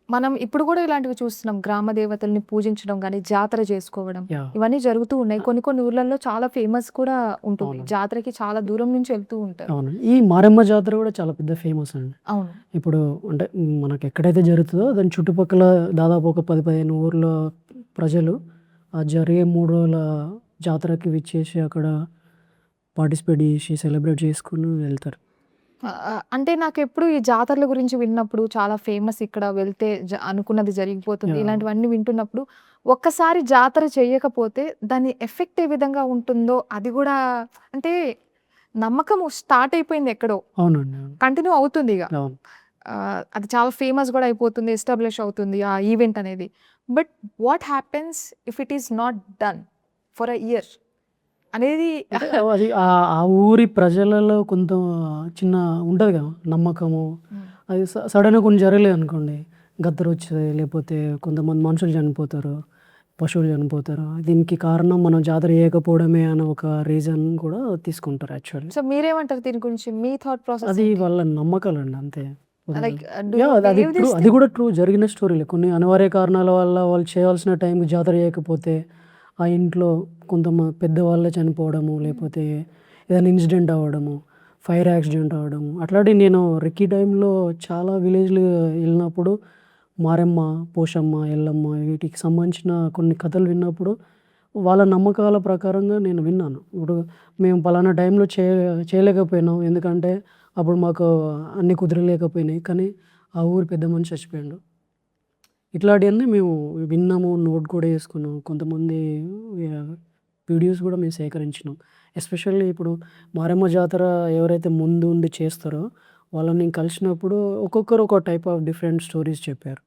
మనం ఇప్పుడు గూడా ఇలాంటివి చూస్తున్నాం. గ్రామ దేవతల్ని పూజించడం గాని, జాతర జేసుకోవడం యాహ్! ఇవన్నీ జరుగుతూ ఉన్నాయి. కొన్ని కొన్ని ఊర్లలో చాలా ఫేమస్ కూడా ఉంటుంది. అవునండి. జాతరకి చాలా దూరం నుంచి వెళ్తూ ఉంటారు. అవునండి. ఈ మారమ్మ జాతర గూడా చాలా పెద్ద ఫేమస్ అండి. అవును. ఇప్పుడు అంటే మనకెక్కడైతే జరుగుతదో దాని చుట్టుపక్కల దాదాపు ఒక 10, 15 ఊర్ల ప్రజలు ఆ జరిగే 3 రోజుల జాతరకి విచ్చేసి అక్కడ పార్టిసిపేట్ జేసి, సెలబ్రేట్ చేసుకొని వెళ్తారు. అంటే నాకెప్పుడు ఈ జాతరల గురించి విన్నప్పుడు చాలా ఫేమస్ ఇక్కడ వెళ్తే అనుకున్నది జరిగిపోతుంది. యాహ్! ఇలాంటివన్నీ వింటున్నప్పుడు ఒక్కసారి జాతర చెయ్యకపోతే దాని ఎఫెక్ట్ ఏ విధంగా ఉంటుందో అది గూడా అంటే నమ్మకం స్టార్ట్ అయిపోయింది ఎక్కడో. అవునండి. అవును. కంటిన్యూ అవుతుందిగ. అవును. అది చాలా ఫేమస్ గూడా అయిపోతుంది. ఎస్టాబ్లిష్ అవుతుంది ఆ ఈవెంట్ అనేది. But what happens if it is not done for a year అనేది అంటే అది ఆ ఊరి ప్రజలలో కొంత చిన్న ఉంటది గదా! నమ్మకము. హ్మ్. అది సడెన్‌గా కొన్ని జరగలేదనుకోండి. గద్దరొచ్చాయి లేపోతే కొంతమంది మనుషులు చనిపోతారు. పశువులు చనిపోతారు. దీనికి కారణం మనం జాతర చేయకపోవడమే అనే ఒక రీజన్ కూడా తీసుకుంటారు యాక్చువల్లీ. సో మీరేమంటారు దీని గురించి? మీ థాట్ ప్రాసెస్ అది ఏంటి? వాళ్ళ నమ్మకాలండి అంతే. Like do you yeah! అది బిలీవ్ ట్రూ. థిస్ అది థింగ్? కూడా ట్రూ. జరిగిన స్టోరీలే. కొన్ని అనివార్య కారణాల వల్ల వాళ్ళు చేయాల్సిన టైంకి జాతర చేయకపోతే, ఆ ఇంట్లో పెద్దవాళ్ళే చనిపోవడము, లేపోతే ఏదైనా ఇన్సిడెంట్ అవ్వడము, ఫైర్ యాక్సిడెంట్ అవ్వడము. అట్లాంటివి నేను రెక్కి టైంలో చాలా విలేజ్‌లు ఎళ్ళినప్పుడు మారెమ్మ, పోషమ్మ, ఎల్లమ్మ వీటికి సంబంధించిన కొన్ని కథలు విన్నప్పుడు వాళ్ళ నమ్మకాల ప్రకారంగా నేను విన్నాను. ఇప్పుడు మేము పలానా టైంలో చేయలేకపోయినాం. ఎందుకంటే అప్పుడు మాకు అన్నీ కుదరలేకపోయినాయి. కానీ ఆ ఊరి పెద్ద మనిషి చచ్చిపోయిండు. ఇట్లాంటియన్నీ మేము విన్నాము, నోట్ కూడా చేసుకున్నాం. కొంతమంది యాహ్! వీడియోస్ కూడా మేము సేకరించినాం. ఎస్పెషల్లీ ఇప్పుడు మారమ్మ జాతర ఎవరైతే ముందుండి చేస్తారో వాళ్ళని నేను కలిసినప్పుడు ఒక్కొక్కరు ఒక టైప్ ఆఫ్ డిఫరెంట్ స్టోరీస్ చెప్పారు.